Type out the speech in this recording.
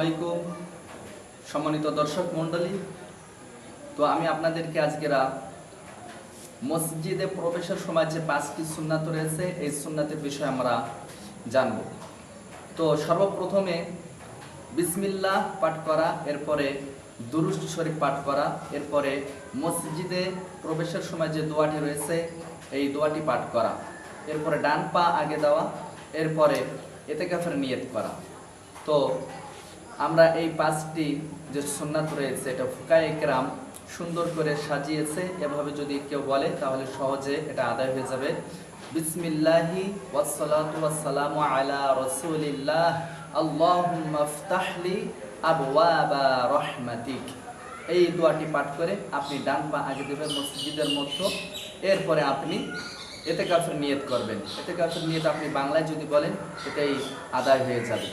আলাইকুম সম্মানিত দর্শক মণ্ডলী। তো আমি আপনাদেরকে আজকের মসজিদে প্রবেশের সময় যে 5টি সুন্নাত রয়েছে এই সুন্নাতের বিষয়ে আমরা জানব। তো সর্বপ্রথমে বিসমিল্লাহ পাঠ করা, এরপরে দুরূদ শরীফ পাঠ করা, এরপরে মসজিদে প্রবেশের সময় যে দোয়াটি রয়েছে এই দোয়াটি পাঠ করা, এরপরে ডান পা আগে দেওয়া, এরপরে ইতিকাফের নিয়ত করা। তো আমরা এই 5টি যে সুন্নাত রয়েছে এটা ফুকায়ে কেরাম সুন্দর করে সাজিয়েছে। এভাবে যদি কেউ বলে তাহলে সহজে এটা আদায় হয়ে যাবে। বিসমিল্লাহি ওয়াসসালাতু ওয়াসসালামু আলা রাসূলিল্লাহ আল্লাহুম্মা ইফতাহলি আবওয়াবা রাহমাতিক। এই দোয়াটি পাঠ করে আপনি ডান পা আগে দেবেন মসজিদের মধ্যে, এরপরে আপনি ইতিকাফের নিয়ত করবেন। ইতিকাফের নিয়ত আপনি বাংলায় যদি বলেন এটাই আদায় হয়ে যাবে।